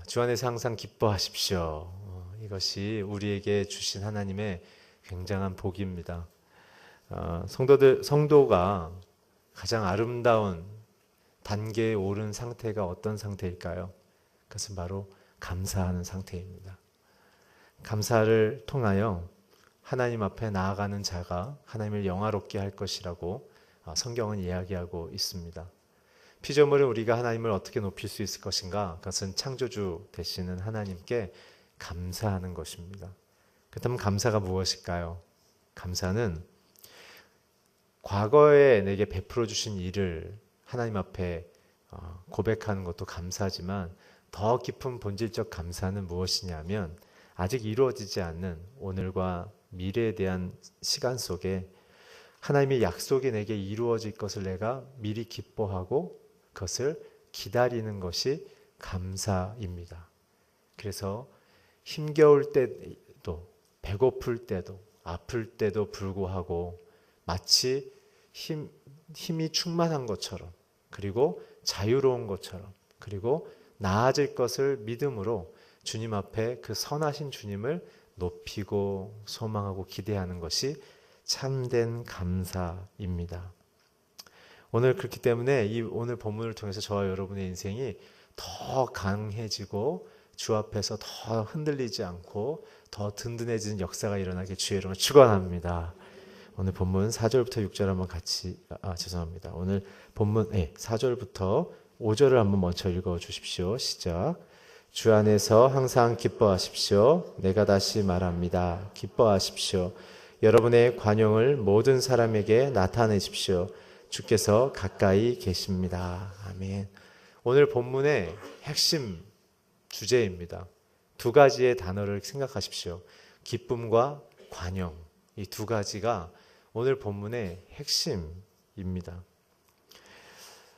주 안에서 항상 기뻐하십시오. 이것이 우리에게 주신 하나님의 굉장한 복입니다. 성도가 가장 아름다운 단계에 오른 상태가 어떤 상태일까요? 그것은 바로 감사하는 상태입니다. 감사를 통하여 하나님 앞에 나아가는 자가 하나님을 영화롭게 할 것이라고 성경은 이야기하고 있습니다. 피조물은 우리가 하나님을 어떻게 높일 수 있을 것인가? 그것은 창조주 되시는 하나님께 감사하는 것입니다. 그렇다면 감사가 무엇일까요? 감사는 과거에 내게 베풀어 주신 일을 하나님 앞에 고백하는 것도 감사하지만 더 깊은 본질적 감사는 무엇이냐면 아직 이루어지지 않는 오늘과 미래에 대한 시간 속에 하나님의 약속이 내게 이루어질 것을 내가 미리 기뻐하고 그것을 기다리는 것이 감사입니다. 그래서 힘겨울 때도 배고플 때도 아플 때도 불구하고 마치 힘이 충만한 것처럼 그리고 자유로운 것처럼 그리고 나아질 것을 믿음으로 주님 앞에 그 선하신 주님을 높이고 소망하고 기대하는 것이 참된 감사입니다. 오늘 그렇기 때문에 이 오늘 본문을 통해서 저와 여러분의 인생이 더 강해지고 주 앞에서 더 흔들리지 않고 더 든든해지는 역사가 일어나게 주의 이름으로 축원합니다. 오늘 본문 4절부터 6절 한번 같이 죄송합니다. 오늘 본문 4절부터 5절을 한번 먼저 읽어 주십시오. 시작. 주 안에서 항상 기뻐하십시오. 내가 다시 말합니다. 기뻐하십시오. 여러분의 관용을 모든 사람에게 나타내십시오. 주께서 가까이 계십니다. 아멘. 오늘 본문의 핵심 주제입니다. 두 가지의 단어를 생각하십시오. 기쁨과 관용. 이 두 가지가 오늘 본문의 핵심입니다.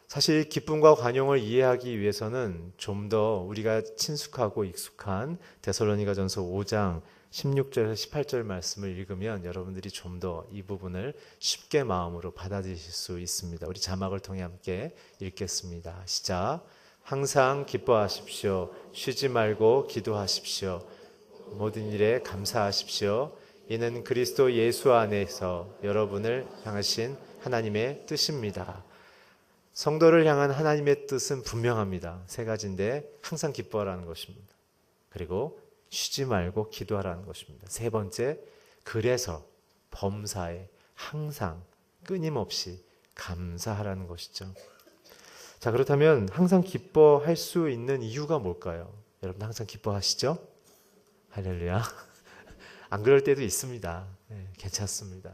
사실 기쁨과 관용을 이해하기 위해서는 좀 더 우리가 친숙하고 익숙한 데살로니가전서 5장 16절에서 18절 말씀을 읽으면 여러분들이 좀 더 이 부분을 쉽게 마음으로 받아들이실 수 있습니다. 우리 자막을 통해 함께 읽겠습니다. 시작. 항상 기뻐하십시오. 쉬지 말고 기도하십시오. 모든 일에 감사하십시오. 이는 그리스도 예수 안에서 여러분을 향하신 하나님의 뜻입니다. 성도를 향한 하나님의 뜻은 분명합니다. 세 가지인데 항상 기뻐하라는 것입니다. 그리고 쉬지 말고 기도하라는 것입니다. 세 번째, 그래서 범사에 항상 끊임없이 감사하라는 것이죠. 자, 그렇다면 항상 기뻐할 수 있는 이유가 뭘까요? 여러분 항상 기뻐하시죠? 할렐루야. 안 그럴 때도 있습니다. 네, 괜찮습니다.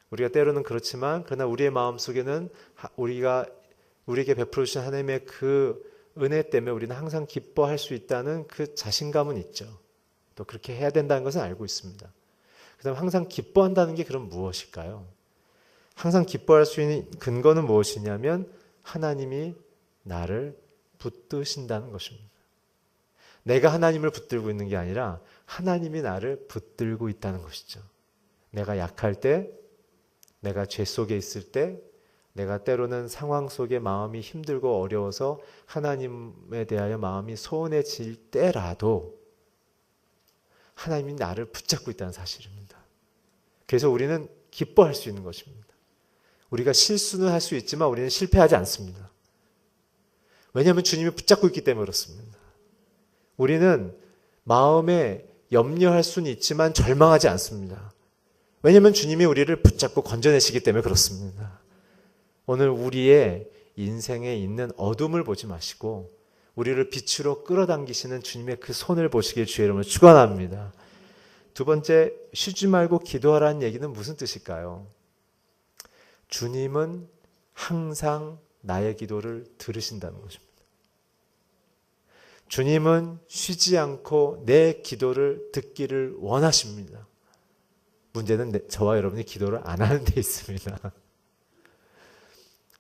우리가 때로는 그렇지만 그러나 우리의 마음속에는 우리에게 베풀어 주신 하나님의 그 은혜 때문에 우리는 항상 기뻐할 수 있다는 그 자신감은 있죠. 또 그렇게 해야 된다는 것은 알고 있습니다. 그다음 항상 기뻐한다는 게 그럼 무엇일까요? 항상 기뻐할 수 있는 근거는 무엇이냐면 하나님이 나를 붙드신다는 것입니다. 내가 하나님을 붙들고 있는 게 아니라 하나님이 나를 붙들고 있다는 것이죠. 내가 약할 때, 내가 죄 속에 있을 때, 내가 때로는 상황 속에 마음이 힘들고 어려워서 하나님에 대하여 마음이 소원해질 때라도 하나님이 나를 붙잡고 있다는 사실입니다. 그래서 우리는 기뻐할 수 있는 것입니다. 우리가 실수는 할 수 있지만 우리는 실패하지 않습니다. 왜냐하면 주님이 붙잡고 있기 때문에 그렇습니다. 우리는 마음에 염려할 수는 있지만 절망하지 않습니다. 왜냐하면 주님이 우리를 붙잡고 건져내시기 때문에 그렇습니다. 오늘 우리의 인생에 있는 어둠을 보지 마시고 우리를 빛으로 끌어당기시는 주님의 그 손을 보시길 주의 이름으로 축원합니다. 두 번째, 쉬지 말고 기도하라는 얘기는 무슨 뜻일까요? 주님은 항상 나의 기도를 들으신다는 것입니다. 주님은 쉬지 않고 내 기도를 듣기를 원하십니다. 문제는 저와 여러분이 기도를 안 하는 데 있습니다.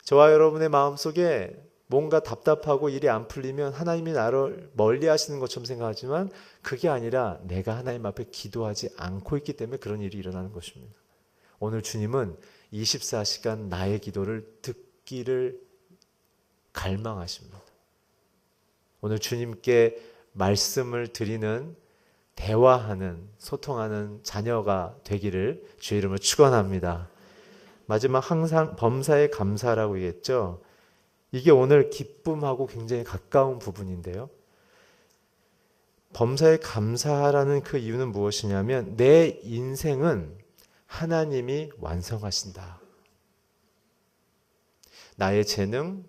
저와 여러분의 마음속에 뭔가 답답하고 일이 안 풀리면 하나님이 나를 멀리 하시는 것처럼 생각하지만 그게 아니라 내가 하나님 앞에 기도하지 않고 있기 때문에 그런 일이 일어나는 것입니다. 오늘 주님은 24시간 나의 기도를 듣기를 갈망하십니다. 오늘 주님께 말씀을 드리는, 대화하는, 소통하는 자녀가 되기를 주의 이름으로 축원합니다. 마지막 항상 범사에 감사라고 얘기했죠. 이게 오늘 기쁨하고 굉장히 가까운 부분인데요. 범사에 감사하라는 그 이유는 무엇이냐면 내 인생은 하나님이 완성하신다. 나의 재능,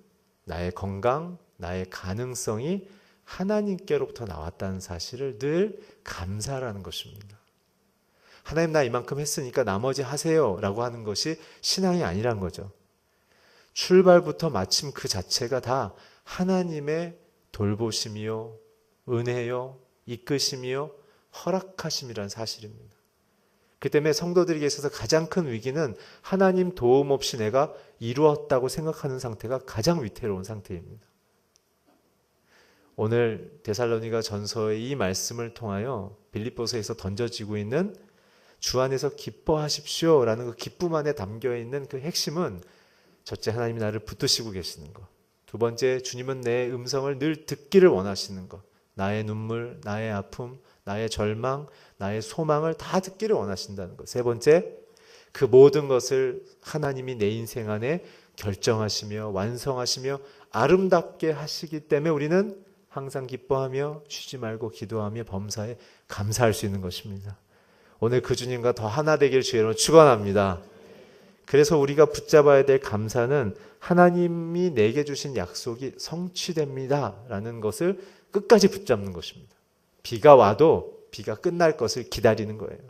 나의 건강, 나의 가능성이 하나님께로부터 나왔다는 사실을 늘 감사라는 것입니다. 하나님 나 이만큼 했으니까 나머지 하세요 라고 하는 것이 신앙이 아니란 거죠. 출발부터 마침 그 자체가 다 하나님의 돌보심이요, 은혜요, 이끄심이요, 허락하심이란 사실입니다. 그 때문에 성도들에게 있어서 가장 큰 위기는 하나님 도움 없이 내가 이루었다고 생각하는 상태가 가장 위태로운 상태입니다. 오늘 데살로니가 전서의 이 말씀을 통하여 빌립보서에서 던져지고 있는 주 안에서 기뻐하십시오 라는 그 기쁨 안에 담겨있는 그 핵심은 첫째, 하나님이 나를 붙드시고 계시는 것. 두 번째, 주님은 내 음성을 늘 듣기를 원하시는 것. 나의 눈물, 나의 아픔, 나의 절망, 나의 소망을 다 듣기를 원하신다는 것. 세 번째, 그 모든 것을 하나님이 내 인생 안에 결정하시며 완성하시며 아름답게 하시기 때문에 우리는 항상 기뻐하며 쉬지 말고 기도하며 범사에 감사할 수 있는 것입니다. 오늘 그 주님과 더 하나 되길 주의로 축원합니다. 그래서 우리가 붙잡아야 될 감사는 하나님이 내게 주신 약속이 성취됩니다 라는 것을 끝까지 붙잡는 것입니다. 비가 와도 비가 끝날 것을 기다리는 거예요.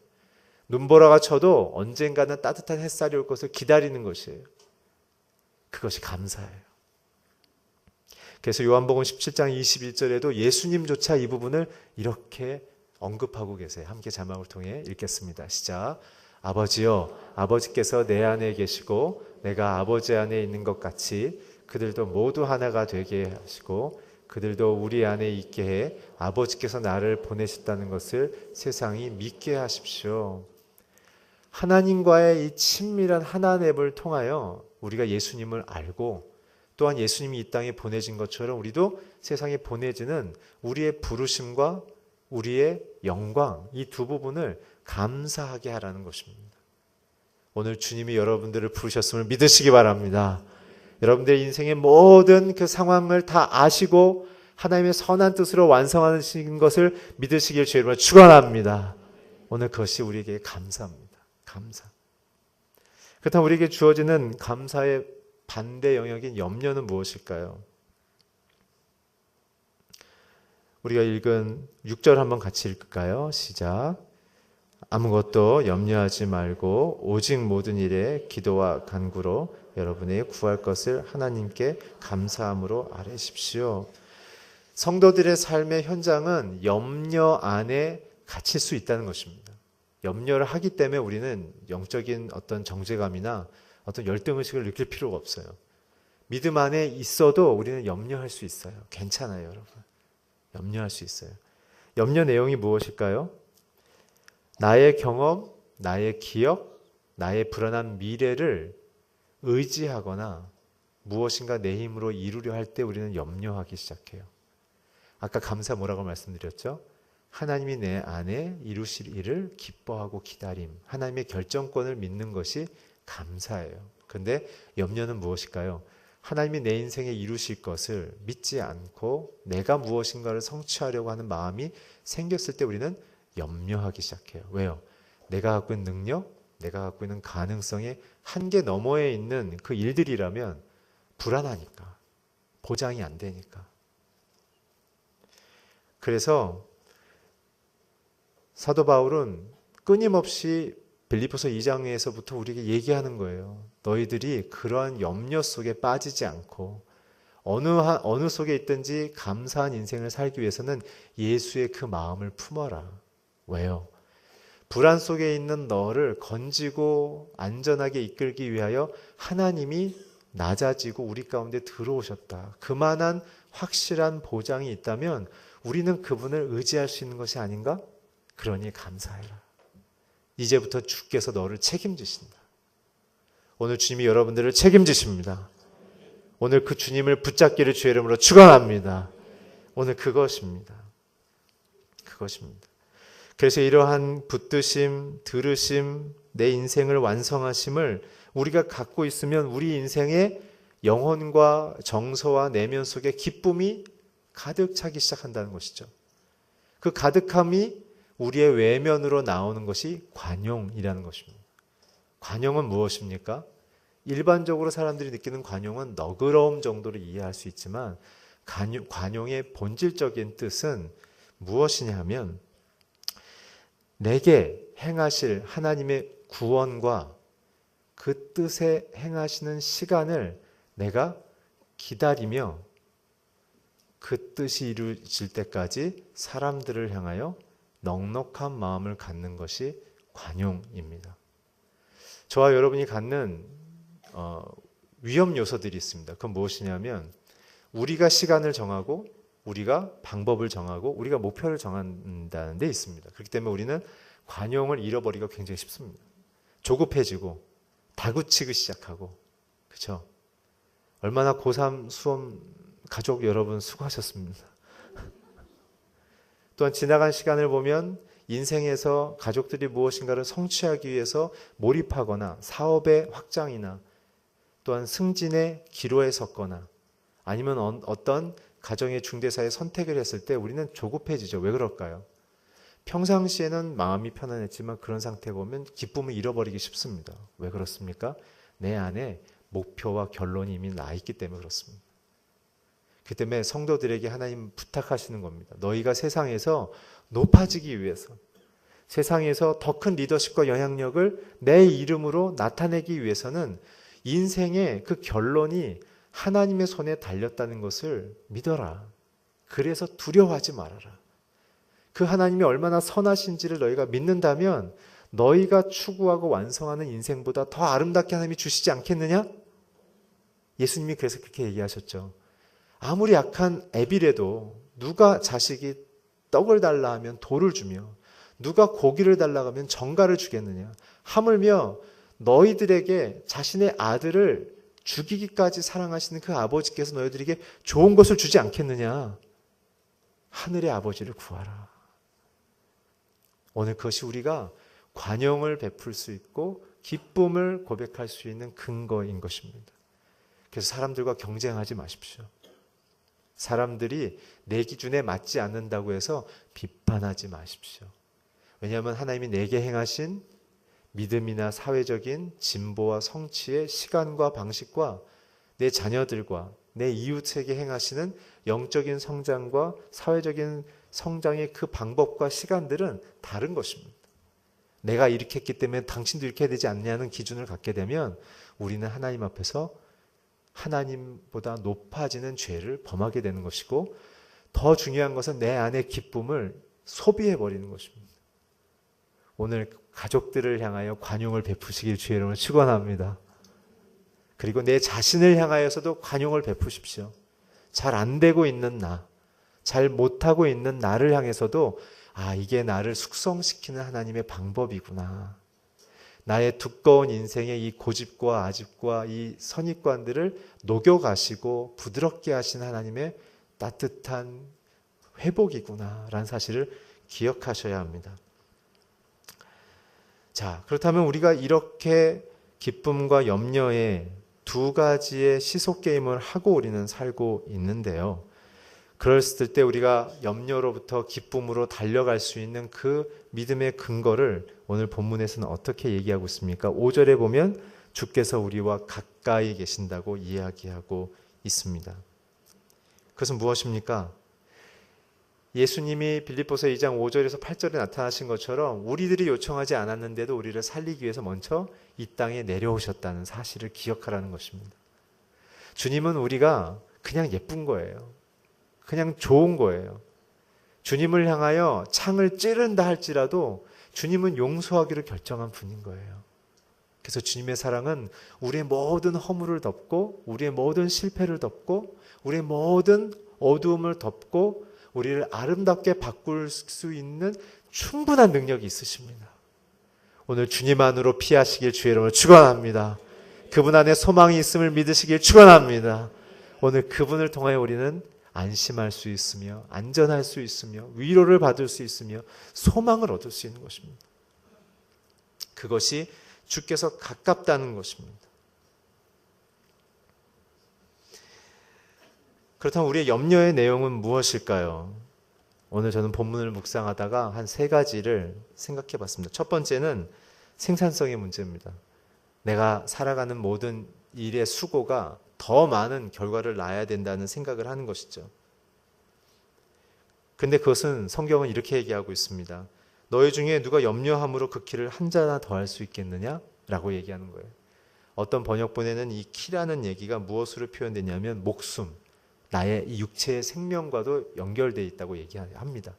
눈보라가 쳐도 언젠가는 따뜻한 햇살이 올 것을 기다리는 것이에요. 그것이 감사예요. 그래서 요한복음 17장 21절에도 예수님조차 이 부분을 이렇게 언급하고 계세요. 함께 자막을 통해 읽겠습니다. 시작. 아버지여, 아버지께서 내 안에 계시고 내가 아버지 안에 있는 것 같이 그들도 모두 하나가 되게 하시고 그들도 우리 안에 있게 해 아버지께서 나를 보내셨다는 것을 세상이 믿게 하십시오. 하나님과의 이 친밀한 하나됨을 통하여 우리가 예수님을 알고 또한 예수님이 이 땅에 보내진 것처럼 우리도 세상에 보내지는 우리의 부르심과 우리의 영광, 이 두 부분을 감사하게 하라는 것입니다. 오늘 주님이 여러분들을 부르셨음을 믿으시기 바랍니다. 여러분들의 인생의 모든 그 상황을 다 아시고 하나님의 선한 뜻으로 완성하시는 것을 믿으시길 주님으로 축원합니다. 오늘 그것이 우리에게 감사입니다. 감사. 그렇다면 우리에게 주어지는 감사의 반대 영역인 염려는 무엇일까요? 우리가 읽은 6절 한번 같이 읽을까요? 시작. 아무것도 염려하지 말고 오직 모든 일에 기도와 간구로 여러분의 구할 것을 하나님께 감사함으로 아뢰십시오. 성도들의 삶의 현장은 염려 안에 갇힐 수 있다는 것입니다. 염려를 하기 때문에 우리는 영적인 어떤 정죄감이나 어떤 열등의식을 느낄 필요가 없어요. 믿음 안에 있어도 우리는 염려할 수 있어요. 괜찮아요, 여러분. 염려할 수 있어요. 염려 내용이 무엇일까요? 나의 경험, 나의 기억, 나의 불안한 미래를 의지하거나 무엇인가 내 힘으로 이루려 할 때 우리는 염려하기 시작해요. 아까 감사 뭐라고 말씀드렸죠? 하나님이 내 안에 이루실 일을 기뻐하고 기다림, 하나님의 결정권을 믿는 것이 감사예요. 그런데 염려는 무엇일까요? 하나님이 내 인생에 이루실 것을 믿지 않고 내가 무엇인가를 성취하려고 하는 마음이 생겼을 때 우리는 염려하기 시작해요. 왜요? 내가 갖고 있는 능력, 내가 갖고 있는 가능성의 한계 너머에 있는 그 일들이라면 불안하니까, 보장이 안 되니까. 그래서 사도 바울은 끊임없이 빌립보서 2장에서부터 우리에게 얘기하는 거예요. 너희들이 그러한 염려 속에 빠지지 않고 어느 속에 있든지 감사한 인생을 살기 위해서는 예수의 그 마음을 품어라. 왜요? 불안 속에 있는 너를 건지고 안전하게 이끌기 위하여 하나님이 낮아지고 우리 가운데 들어오셨다. 그만한 확실한 보장이 있다면 우리는 그분을 의지할 수 있는 것이 아닌가? 그러니 감사해라. 이제부터 주께서 너를 책임지신다. 오늘 주님이 여러분들을 책임지십니다. 오늘 그 주님을 붙잡기를 주의 이름으로 축원합니다. 오늘 그것입니다. 그것입니다. 그래서 이러한 붙드심, 들으심, 내 인생을 완성하심을 우리가 갖고 있으면 우리 인생의 영혼과 정서와 내면 속에 기쁨이 가득 차기 시작한다는 것이죠. 그 가득함이 우리의 외면으로 나오는 것이 관용이라는 것입니다. 관용은 무엇입니까? 일반적으로 사람들이 느끼는 관용은 너그러움 정도로 이해할 수 있지만 관용의 본질적인 뜻은 무엇이냐 하면 내게 행하실 하나님의 구원과 그 뜻에 행하시는 시간을 내가 기다리며 그 뜻이 이루어질 때까지 사람들을 향하여 넉넉한 마음을 갖는 것이 관용입니다. 저와 여러분이 갖는 위험 요소들이 있습니다. 그건 무엇이냐면 우리가 시간을 정하고 우리가 방법을 정하고 우리가 목표를 정한다는 데 있습니다. 그렇기 때문에 우리는 관용을 잃어버리기가 굉장히 쉽습니다. 조급해지고 다구치기 시작하고, 그렇죠? 얼마나 고3 수험 가족 여러분 수고하셨습니다. 또한 지나간 시간을 보면 인생에서 가족들이 무엇인가를 성취하기 위해서 몰입하거나 사업의 확장이나 또한 승진의 기로에 섰거나 아니면 어떤 가정의 중대사의 선택을 했을 때 우리는 조급해지죠. 왜 그럴까요? 평상시에는 마음이 편안했지만 그런 상태에 보면 기쁨을 잃어버리기 쉽습니다. 왜 그렇습니까? 내 안에 목표와 결론이 이미 나 있기 때문에 그렇습니다. 그 때문에 성도들에게 하나님 부탁하시는 겁니다. 너희가 세상에서 높아지기 위해서, 세상에서 더 큰 리더십과 영향력을 내 이름으로 나타내기 위해서는 인생의 그 결론이 하나님의 손에 달렸다는 것을 믿어라. 그래서 두려워하지 말아라. 그 하나님이 얼마나 선하신지를 너희가 믿는다면 너희가 추구하고 완성하는 인생보다 더 아름답게 하나님이 주시지 않겠느냐? 예수님이 그래서 그렇게 얘기하셨죠. 아무리 약한 애비라도 누가 자식이 떡을 달라 하면 돌을 주며 누가 고기를 달라고 하면 전갈을 주겠느냐? 하물며 너희들에게 자신의 아들을 죽이기까지 사랑하시는 그 아버지께서 너희들에게 좋은 것을 주지 않겠느냐? 하늘의 아버지를 구하라. 오늘 그것이 우리가 관용을 베풀 수 있고 기쁨을 고백할 수 있는 근거인 것입니다. 그래서 사람들과 경쟁하지 마십시오. 사람들이 내 기준에 맞지 않는다고 해서 비판하지 마십시오. 왜냐하면 하나님이 내게 행하신 믿음이나 사회적인 진보와 성취의 시간과 방식과 내 자녀들과 내 이웃에게 행하시는 영적인 성장과 사회적인 성장의 그 방법과 시간들은 다른 것입니다. 내가 이렇게 했기 때문에 당신도 이렇게 해야 되지 않냐는 기준을 갖게 되면 우리는 하나님 앞에서 하나님보다 높아지는 죄를 범하게 되는 것이고 더 중요한 것은 내 안의 기쁨을 소비해버리는 것입니다. 오늘 가족들을 향하여 관용을 베푸시길 주의 이름으로 축원합니다. 그리고 내 자신을 향하여서도 관용을 베푸십시오. 잘 안 되고 있는 나, 잘 못하고 있는 나를 향해서도 이게 나를 숙성시키는 하나님의 방법이구나. 나의 두꺼운 인생의 이 고집과 아집과 이 선입관들을 녹여가시고 부드럽게 하신 하나님의 따뜻한 회복이구나라는 사실을 기억하셔야 합니다. 자, 그렇다면 우리가 이렇게 기쁨과 염려에 두 가지의 시속 게임을 하고 우리는 살고 있는데요. 그랬을 때 우리가 염려로부터 기쁨으로 달려갈 수 있는 그 믿음의 근거를 오늘 본문에서는 어떻게 얘기하고 있습니까? 5절에 보면 주께서 우리와 가까이 계신다고 이야기하고 있습니다. 그것은 무엇입니까? 예수님이 빌립보서 2장 5절에서 8절에 나타나신 것처럼 우리들이 요청하지 않았는데도 우리를 살리기 위해서 먼저 이 땅에 내려오셨다는 사실을 기억하라는 것입니다. 주님은 우리가 그냥 예쁜 거예요. 그냥 좋은 거예요. 주님을 향하여 창을 찌른다 할지라도 주님은 용서하기로 결정한 분인 거예요. 그래서 주님의 사랑은 우리의 모든 허물을 덮고 우리의 모든 실패를 덮고 우리의 모든 어두움을 덮고 우리를 아름답게 바꿀 수 있는 충분한 능력이 있으십니다. 오늘 주님 안으로 피하시길 주의 이름으로 축원합니다. 그분 안에 소망이 있음을 믿으시길 축원합니다. 오늘 그분을 통하여 우리는 안심할 수 있으며 안전할 수 있으며 위로를 받을 수 있으며 소망을 얻을 수 있는 것입니다. 그것이 주께서 가깝다는 것입니다. 그렇다면 우리의 염려의 내용은 무엇일까요? 오늘 저는 본문을 묵상하다가 한 3가지를 생각해 봤습니다. 첫 번째는 생산성의 문제입니다. 내가 살아가는 모든 일의 수고가 더 많은 결과를 낳아야 된다는 생각을 하는 것이죠. 근데 그것은 성경은 이렇게 얘기하고 있습니다. 너희 중에 누가 염려함으로 그 키를 한 자나 더 할 수 있겠느냐? 라고 얘기하는 거예요. 어떤 번역본에는 이 키라는 얘기가 무엇으로 표현되냐면 목숨, 나의 이 육체의 생명과도 연결되어 있다고 얘기합니다.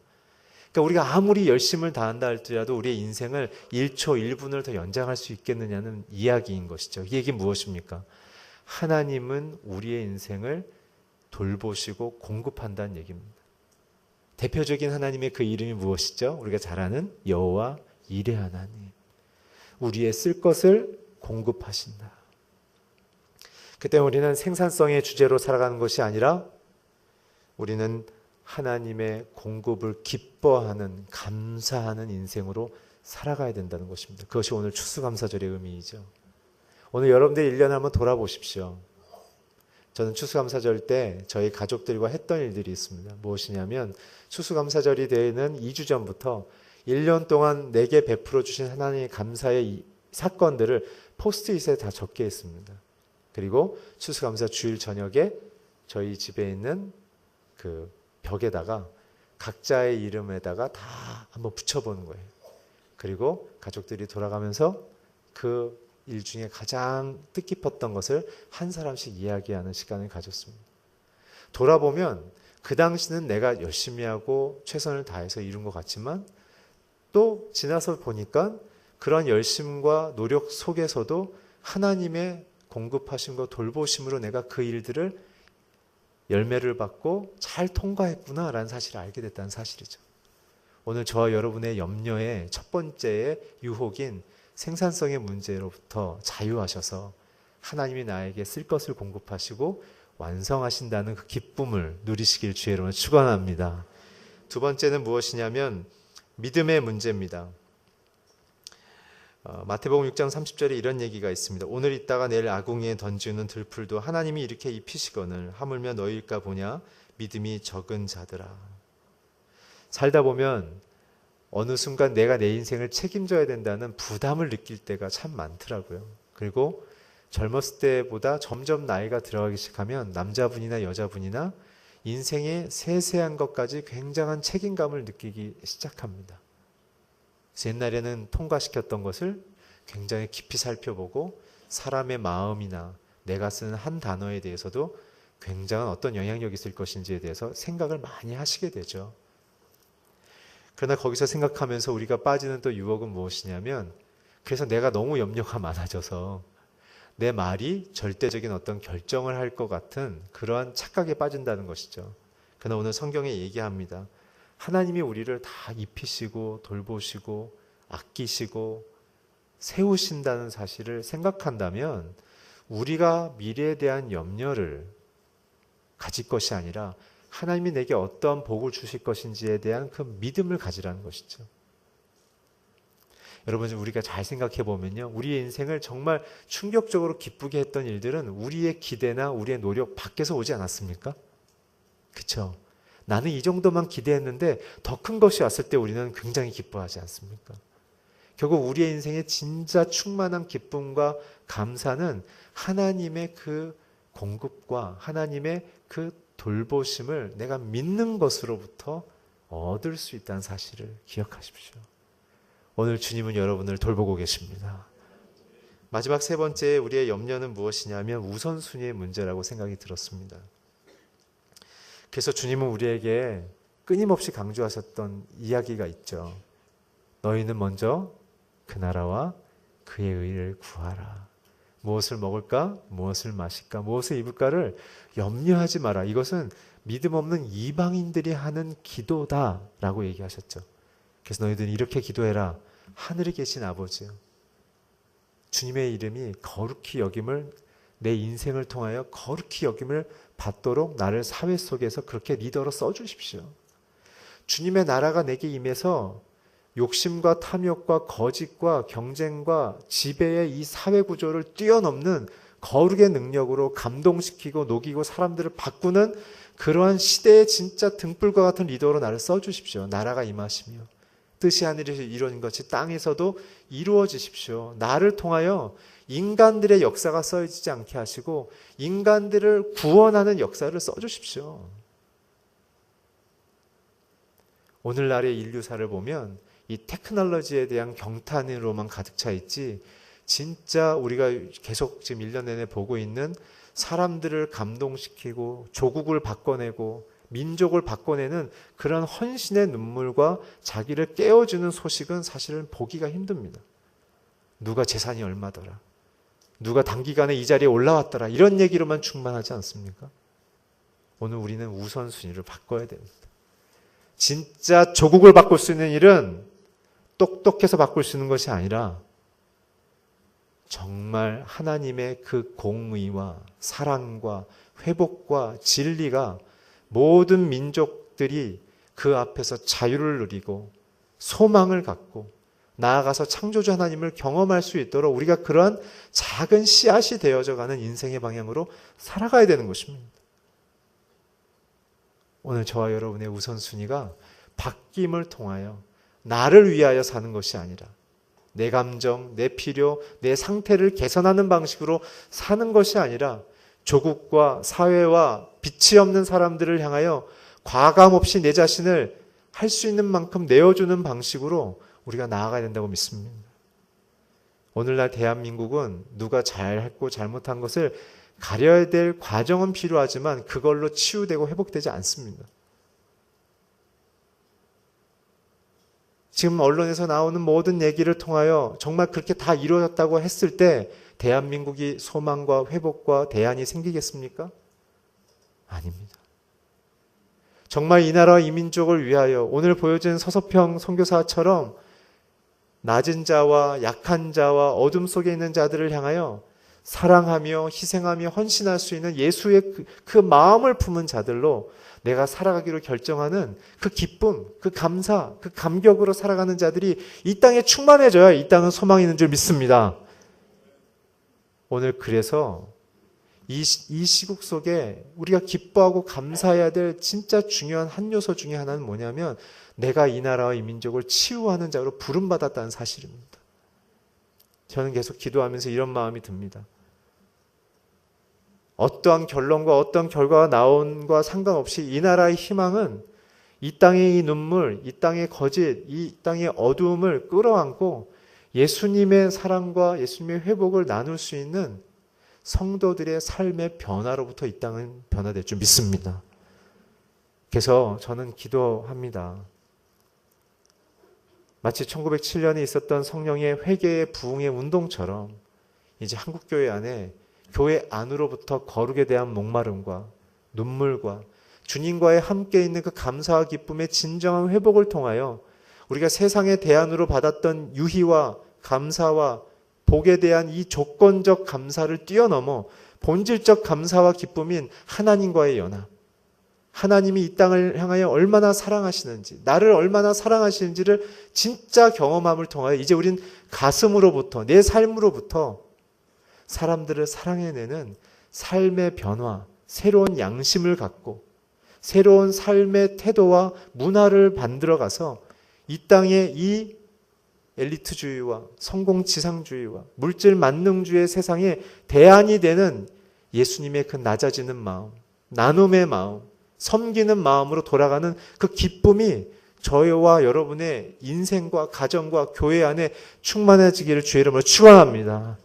그러니까 우리가 아무리 열심을 다한다 할지라도 우리의 인생을 1초 1분을 더 연장할 수 있겠느냐는 이야기인 것이죠. 이 얘기는 무엇입니까? 하나님은 우리의 인생을 돌보시고 공급한다는 얘기입니다. 대표적인 하나님의 그 이름이 무엇이죠? 우리가 잘 아는 여호와 이레 하나님. 우리의 쓸 것을 공급하신다. 그때 우리는 생산성의 주제로 살아가는 것이 아니라 우리는 하나님의 공급을 기뻐하는, 감사하는 인생으로 살아가야 된다는 것입니다. 그것이 오늘 추수감사절의 의미이죠. 오늘 여러분들 1년을 한번 돌아보십시오. 저는 추수감사절 때 저희 가족들과 했던 일들이 있습니다. 무엇이냐면 추수감사절이 되는 2주 전부터 1년 동안 내게 베풀어 주신 하나님의 감사의 이 사건들을 포스트잇에 다 적게 했습니다. 그리고 추수감사 주일 저녁에 저희 집에 있는 그 벽에다가 각자의 이름에다가 다 한번 붙여보는 거예요. 그리고 가족들이 돌아가면서 그 일 중에 가장 뜻깊었던 것을 한 사람씩 이야기하는 시간을 가졌습니다. 돌아보면 그 당시는 내가 열심히 하고 최선을 다해서 이룬 것 같지만 또 지나서 보니까 그런 열심과 노력 속에서도 하나님의 공급하심과 돌보심으로 내가 그 일들을 열매를 받고 잘 통과했구나라는 사실을 알게 됐다는 사실이죠. 오늘 저와 여러분의 염려의 첫 번째의 유혹인 생산성의 문제로부터 자유하셔서 하나님이 나에게 쓸 것을 공급하시고 완성하신다는 그 기쁨을 누리시길 주의 이름으로 축원합니다. 두 번째는 무엇이냐면 믿음의 문제입니다. 마태복음 6장 30절에 이런 얘기가 있습니다. 오늘 있다가 내일 아궁이에 던지는 들풀도 하나님이 이렇게 입히시거늘 하물며 너희일까 보냐 믿음이 적은 자들아. 살다 보면 어느 순간 내가 내 인생을 책임져야 된다는 부담을 느낄 때가 참 많더라고요. 그리고 젊었을 때보다 점점 나이가 들어가기 시작하면 남자분이나 여자분이나 인생의 세세한 것까지 굉장한 책임감을 느끼기 시작합니다. 그래서 옛날에는 통과시켰던 것을 굉장히 깊이 살펴보고 사람의 마음이나 내가 쓰는 한 단어에 대해서도 굉장한 어떤 영향력이 있을 것인지에 대해서 생각을 많이 하시게 되죠. 그러나 거기서 생각하면서 우리가 빠지는 또 유혹은 무엇이냐면 그래서 내가 너무 염려가 많아져서 내 말이 절대적인 어떤 결정을 할 것 같은 그러한 착각에 빠진다는 것이죠. 그러나 오늘 성경에 얘기합니다. 하나님이 우리를 다 입히시고 돌보시고 아끼시고 세우신다는 사실을 생각한다면 우리가 미래에 대한 염려를 가질 것이 아니라 하나님이 내게 어떠한 복을 주실 것인지에 대한 그 믿음을 가지라는 것이죠. 여러분, 우리가 잘 생각해 보면요, 우리의 인생을 정말 충격적으로 기쁘게 했던 일들은 우리의 기대나 우리의 노력 밖에서 오지 않았습니까? 그렇죠? 나는 이 정도만 기대했는데 더 큰 것이 왔을 때 우리는 굉장히 기뻐하지 않습니까? 결국 우리의 인생에 진짜 충만한 기쁨과 감사는 하나님의 그 공급과 하나님의 그 돌보심을 내가 믿는 것으로부터 얻을 수 있다는 사실을 기억하십시오. 오늘 주님은 여러분을 돌보고 계십니다. 마지막 세 번째 우리의 염려는 무엇이냐면 우선순위의 문제라고 생각이 들었습니다. 그래서 주님은 우리에게 끊임없이 강조하셨던 이야기가 있죠. 너희는 먼저 그 나라와 그의 의를 구하라. 무엇을 먹을까? 무엇을 마실까? 무엇을 입을까를 염려하지 마라. 이것은 믿음 없는 이방인들이 하는 기도다라고 얘기하셨죠. 그래서 너희들은 이렇게 기도해라. 하늘에 계신 아버지요. 주님의 이름이 거룩히 여김을 내 인생을 통하여 거룩히 여김을 받도록 나를 사회 속에서 그렇게 리더로 써주십시오. 주님의 나라가 내게 임해서 욕심과 탐욕과 거짓과 경쟁과 지배의 이 사회 구조를 뛰어넘는 거룩의 능력으로 감동시키고 녹이고 사람들을 바꾸는 그러한 시대의 진짜 등불과 같은 리더로 나를 써주십시오. 나라가 임하시며 뜻이 하늘에서 이루어진 것이 땅에서도 이루어지십시오. 나를 통하여 인간들의 역사가 써지지 않게 하시고 인간들을 구원하는 역사를 써주십시오. 오늘날의 인류사를 보면 이 테크놀로지에 대한 경탄으로만 가득 차 있지, 진짜 우리가 계속 지금 1년 내내 보고 있는 사람들을 감동시키고 조국을 바꿔내고 민족을 바꿔내는 그런 헌신의 눈물과 자기를 깨워주는 소식은 사실은 보기가 힘듭니다. 누가 재산이 얼마더라, 누가 단기간에 이 자리에 올라왔더라, 이런 얘기로만 충만하지 않습니까? 오늘 우리는 우선순위를 바꿔야 됩니다. 진짜 조국을 바꿀 수 있는 일은 똑똑해서 바꿀 수 있는 것이 아니라 정말 하나님의 그 공의와 사랑과 회복과 진리가 모든 민족들이 그 앞에서 자유를 누리고 소망을 갖고 나아가서 창조주 하나님을 경험할 수 있도록 우리가 그러한 작은 씨앗이 되어져가는 인생의 방향으로 살아가야 되는 것입니다. 오늘 저와 여러분의 우선순위가 바뀜을 통하여 나를 위하여 사는 것이 아니라 내 감정, 내 필요, 내 상태를 개선하는 방식으로 사는 것이 아니라 조국과 사회와 빛이 없는 사람들을 향하여 과감 없이 내 자신을 할 수 있는 만큼 내어주는 방식으로 우리가 나아가야 된다고 믿습니다. 오늘날 대한민국은 누가 잘했고 잘못한 것을 가려야 될 과정은 필요하지만 그걸로 치유되고 회복되지 않습니다. 지금 언론에서 나오는 모든 얘기를 통하여 정말 그렇게 다 이루어졌다고 했을 때 대한민국이 소망과 회복과 대안이 생기겠습니까? 아닙니다. 정말 이 나라와 이 민족을 위하여 오늘 보여진 서서평 선교사처럼 낮은 자와 약한 자와 어둠 속에 있는 자들을 향하여 사랑하며 희생하며 헌신할 수 있는 예수의 그 마음을 품은 자들로 내가 살아가기로 결정하는 그 기쁨, 그 감사, 그 감격으로 살아가는 자들이 이 땅에 충만해져야 이 땅은 소망이 있는 줄 믿습니다. 오늘 그래서 이 시국 속에 우리가 기뻐하고 감사해야 될 진짜 중요한 한 요소 중에 하나는 뭐냐면 내가 이 나라와 이 민족을 치유하는 자로 부름받았다는 사실입니다. 저는 계속 기도하면서 이런 마음이 듭니다. 어떠한 결론과 어떠한 결과가 나온과 상관없이 이 나라의 희망은 이 땅의 이 눈물, 이 땅의 거짓, 이 땅의 어두움을 끌어안고 예수님의 사랑과 예수님의 회복을 나눌 수 있는 성도들의 삶의 변화로부터 이 땅은 변화될 줄 믿습니다. 그래서 저는 기도합니다. 마치 1907년에 있었던 성령의 회개의 부흥의 운동처럼 이제 한국교회 안에 교회 안으로부터 거룩에 대한 목마름과 눈물과 주님과의 함께 있는 그 감사와 기쁨의 진정한 회복을 통하여 우리가 세상의 대안으로 받았던 유희와 감사와 복에 대한 이 조건적 감사를 뛰어넘어 본질적 감사와 기쁨인 하나님과의 연합, 하나님이 이 땅을 향하여 얼마나 사랑하시는지, 나를 얼마나 사랑하시는지를 진짜 경험함을 통하여 이제 우린 가슴으로부터, 내 삶으로부터 사람들을 사랑해내는 삶의 변화, 새로운 양심을 갖고 새로운 삶의 태도와 문화를 만들어가서 이 땅의 이 엘리트주의와 성공지상주의와 물질 만능주의 세상에 대안이 되는 예수님의 그 낮아지는 마음, 나눔의 마음, 섬기는 마음으로 돌아가는 그 기쁨이 저와 여러분의 인생과 가정과 교회 안에 충만해지기를 주의 이름으로 축원합니다.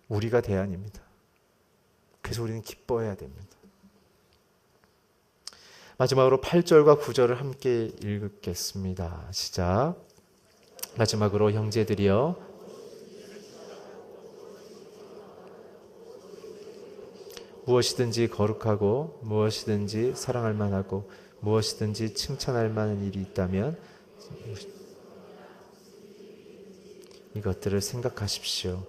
우리가 대안입니다. 그래서 우리는 기뻐해야 됩니다. 마지막으로 8절과 9절을 함께 읽겠습니다. 시작. 마지막으로 형제들이여 무엇이든지 거룩하고 무엇이든지 사랑할 만하고 무엇이든지 칭찬할 만한 일이 있다면 이것들을 생각하십시오.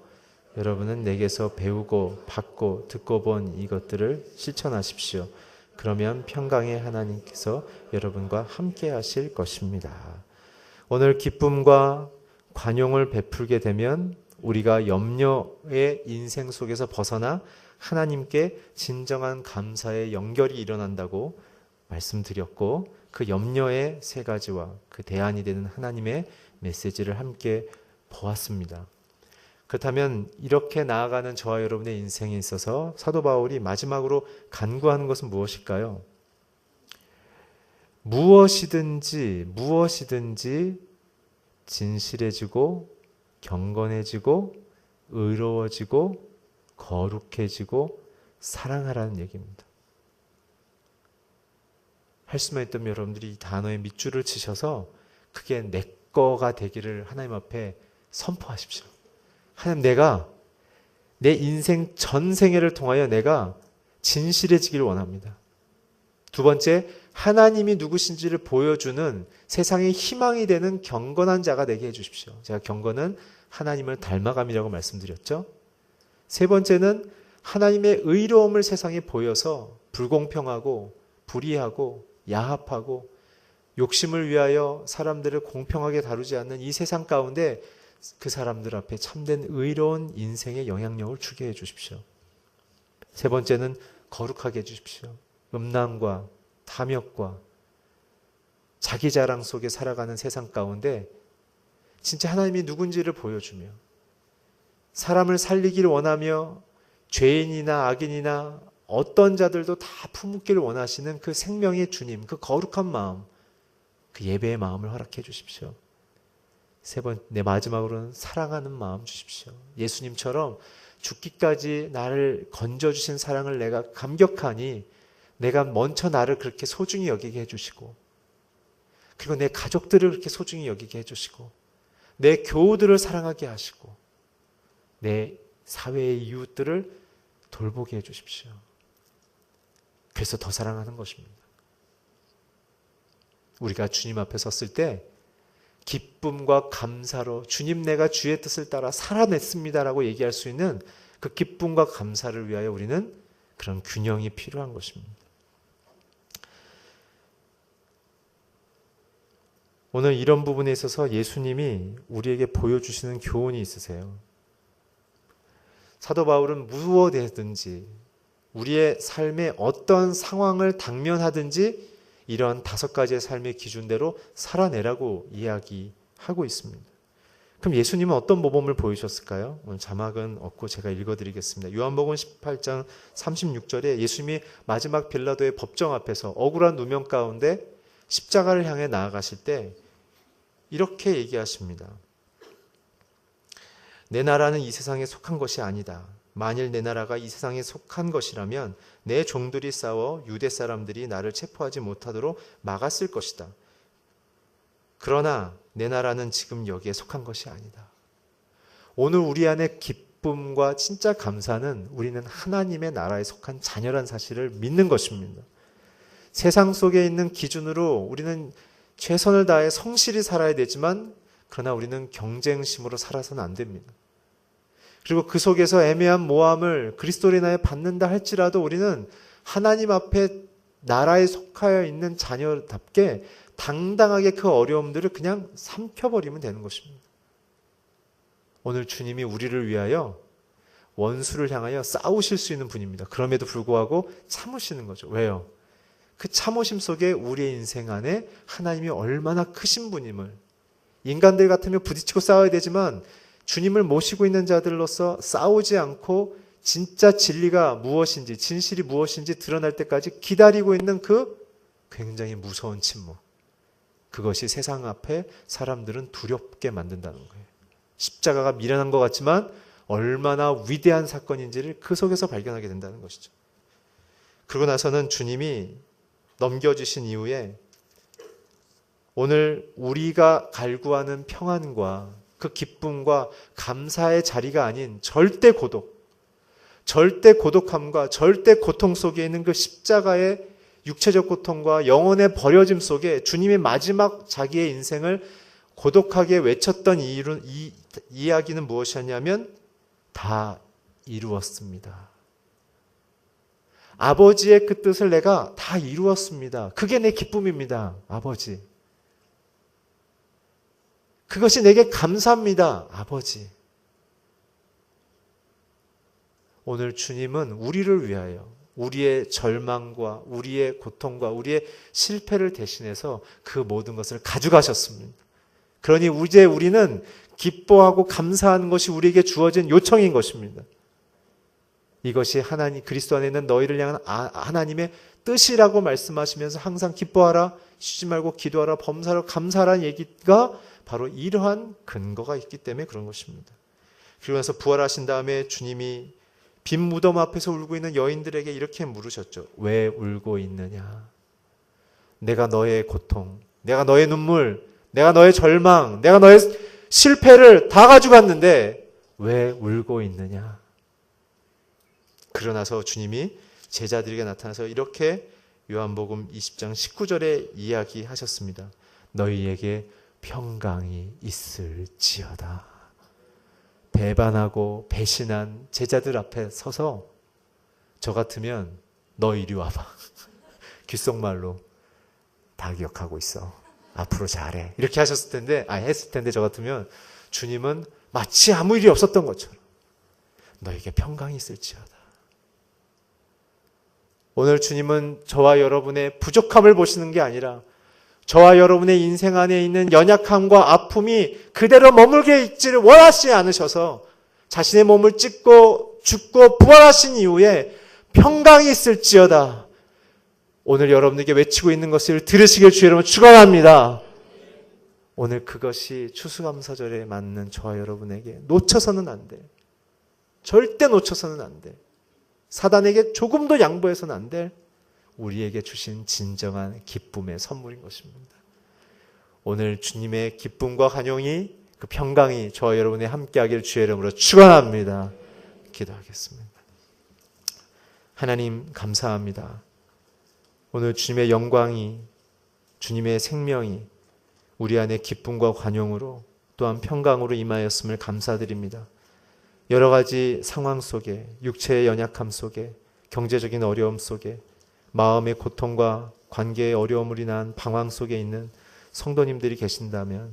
여러분은 내게서 배우고 받고 듣고 본 이것들을 실천하십시오. 그러면 평강의 하나님께서 여러분과 함께 하실 것입니다. 오늘 기쁨과 관용을 베풀게 되면 우리가 염려의 인생 속에서 벗어나 하나님께 진정한 감사의 연결이 일어난다고 말씀드렸고, 그 염려의 세 가지와 그 대안이 되는 하나님의 메시지를 함께 보았습니다. 그렇다면 이렇게 나아가는 저와 여러분의 인생에 있어서 사도 바울이 마지막으로 간구하는 것은 무엇일까요? 무엇이든지 진실해지고 경건해지고 의로워지고 거룩해지고 사랑하라는 얘기입니다. 할 수만 있다면 여러분들이 이 단어에 밑줄을 치셔서 그게 내 거가 되기를 하나님 앞에 선포하십시오. 하나님, 내가 내 인생 전생애를 통하여 내가 진실해지기를 원합니다. 두 번째, 하나님이 누구신지를 보여주는 세상의 희망이 되는 경건한 자가 되게 해주십시오. 제가 경건은 하나님을 닮아감이라고 말씀드렸죠. 세 번째는 하나님의 의로움을 세상에 보여서 불공평하고 불의하고 야합하고 욕심을 위하여 사람들을 공평하게 다루지 않는 이 세상 가운데 그 사람들 앞에 참된 의로운 인생의 영향력을 주게 해주십시오. 세 번째는 거룩하게 해주십시오. 음란과 탐욕과 자기 자랑 속에 살아가는 세상 가운데 진짜 하나님이 누군지를 보여주며 사람을 살리기를 원하며 죄인이나 악인이나 어떤 자들도 다 품기를 원하시는 그 생명의 주님, 그 거룩한 마음, 그 예배의 마음을 허락해 주십시오. 네, 마지막으로는 사랑하는 마음 주십시오. 예수님처럼 죽기까지 나를 건져주신 사랑을 내가 감격하니 내가 먼저 나를 그렇게 소중히 여기게 해주시고, 그리고 내 가족들을 그렇게 소중히 여기게 해주시고, 내 교우들을 사랑하게 하시고, 내 사회의 이웃들을 돌보게 해주십시오. 그래서 더 사랑하는 것입니다. 우리가 주님 앞에 섰을 때 기쁨과 감사로 주님, 내가 주의 뜻을 따라 살아냈습니다라고 얘기할 수 있는 그 기쁨과 감사를 위하여 우리는 그런 균형이 필요한 것입니다. 오늘 이런 부분에 있어서 예수님이 우리에게 보여주시는 교훈이 있으세요. 사도 바울은 무엇이든지 우리의 삶의 어떤 상황을 당면하든지 이런 5가지의 삶의 기준대로 살아내라고 이야기하고 있습니다. 그럼 예수님은 어떤 모범을 보이셨을까요? 오늘 자막은 없고 제가 읽어드리겠습니다. 요한복음 18장 36절에 예수님이 마지막 빌라도의 법정 앞에서 억울한 누명 가운데 십자가를 향해 나아가실 때 이렇게 얘기하십니다. 내 나라는 이 세상에 속한 것이 아니다. 만일 내 나라가 이 세상에 속한 것이라면 내 종들이 싸워 유대 사람들이 나를 체포하지 못하도록 막았을 것이다. 그러나 내 나라는 지금 여기에 속한 것이 아니다. 오늘 우리 안에 기쁨과 진짜 감사는 우리는 하나님의 나라에 속한 자녀란 사실을 믿는 것입니다. 세상 속에 있는 기준으로 우리는 최선을 다해 성실히 살아야 되지만 그러나 우리는 경쟁심으로 살아서는 안 됩니다. 그리고 그 속에서 애매한 모함을 그리스도로 인하여 받는다 할지라도 우리는 하나님 앞에 나라에 속하여 있는 자녀답게 당당하게 그 어려움들을 그냥 삼켜버리면 되는 것입니다. 오늘 주님이 우리를 위하여 원수를 향하여 싸우실 수 있는 분입니다. 그럼에도 불구하고 참으시는 거죠. 왜요? 그 참으심 속에 우리의 인생 안에 하나님이 얼마나 크신 분임을, 인간들 같으면 부딪히고 싸워야 되지만 주님을 모시고 있는 자들로서 싸우지 않고 진짜 진리가 무엇인지, 진실이 무엇인지 드러날 때까지 기다리고 있는 그 굉장히 무서운 침묵, 그것이 세상 앞에 사람들은 두렵게 만든다는 거예요. 십자가가 미련한 것 같지만 얼마나 위대한 사건인지를 그 속에서 발견하게 된다는 것이죠. 그러고 나서는 주님이 넘겨주신 이후에 오늘 우리가 갈구하는 평안과 그 기쁨과 감사의 자리가 아닌 절대 고독, 절대 고독함과 절대 고통 속에 있는 그 십자가의 육체적 고통과 영혼의 버려짐 속에 주님의 마지막 자기의 인생을 고독하게 외쳤던 이야기는 무엇이었냐면 다 이루었습니다. 아버지의 그 뜻을 내가 다 이루었습니다. 그게 내 기쁨입니다. 아버지. 그것이 내게 감사합니다. 아버지. 오늘 주님은 우리를 위하여 우리의 절망과 우리의 고통과 우리의 실패를 대신해서 그 모든 것을 가져가셨습니다. 그러니 이제 우리는 기뻐하고 감사하는 것이 우리에게 주어진 요청인 것입니다. 이것이 하나님 그리스도 안에 있는 너희를 향한 하나님의 뜻이라고 말씀하시면서 항상 기뻐하라, 쉬지 말고 기도하라, 범사로 감사하라는 얘기가 바로 이러한 근거가 있기 때문에 그런 것입니다. 그러면서 부활하신 다음에 주님이 빈 무덤 앞에서 울고 있는 여인들에게 이렇게 물으셨죠. 왜 울고 있느냐? 내가 너의 고통, 내가 너의 눈물, 내가 너의 절망, 내가 너의 실패를 다 가져갔는데 왜 울고 있느냐? 그러나서 주님이 제자들에게 나타나서 이렇게 요한복음 20장 19절에 이야기하셨습니다. 너희에게 평강이 있을지어다. 배반하고 배신한 제자들 앞에 서서 저 같으면 너 이리 와봐. 귓속말로 다 기억하고 있어. 앞으로 잘해. 이렇게 했을 텐데 저 같으면 주님은 마치 아무 일이 없었던 것처럼 너에게 평강이 있을지어다. 오늘 주님은 저와 여러분의 부족함을 보시는 게 아니라 저와 여러분의 인생 안에 있는 연약함과 아픔이 그대로 머물게 있지를 원하시지 않으셔서 자신의 몸을 찢고 죽고 부활하신 이후에 평강이 있을지어다. 오늘 여러분에게 외치고 있는 것을 들으시길 주의 이름으로 축원합니다. 오늘 그것이 추수감사절에 맞는 저와 여러분에게 놓쳐서는 안 돼. 절대 놓쳐서는 안 돼. 사단에게 조금도 양보해서는 안 될 우리에게 주신 진정한 기쁨의 선물인 것입니다. 오늘 주님의 기쁨과 환영이 그 평강이 저와 여러분이 함께하길 주의 이름으로 축원합니다. 기도하겠습니다. 하나님 감사합니다. 오늘 주님의 영광이 주님의 생명이 우리 안에 기쁨과 관용으로 또한 평강으로 임하였음을 감사드립니다. 여러 가지 상황 속에 육체의 연약함 속에 경제적인 어려움 속에 마음의 고통과 관계의 어려움으로 인한 방황 속에 있는 성도님들이 계신다면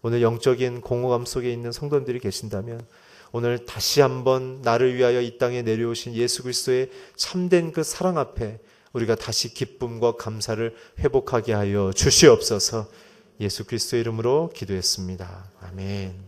오늘 영적인 공허감 속에 있는 성도님들이 계신다면 오늘 다시 한번 나를 위하여 이 땅에 내려오신 예수 그리스도의 참된 그 사랑 앞에 우리가 다시 기쁨과 감사를 회복하게 하여 주시옵소서. 예수 그리스도의 이름으로 기도했습니다. 아멘.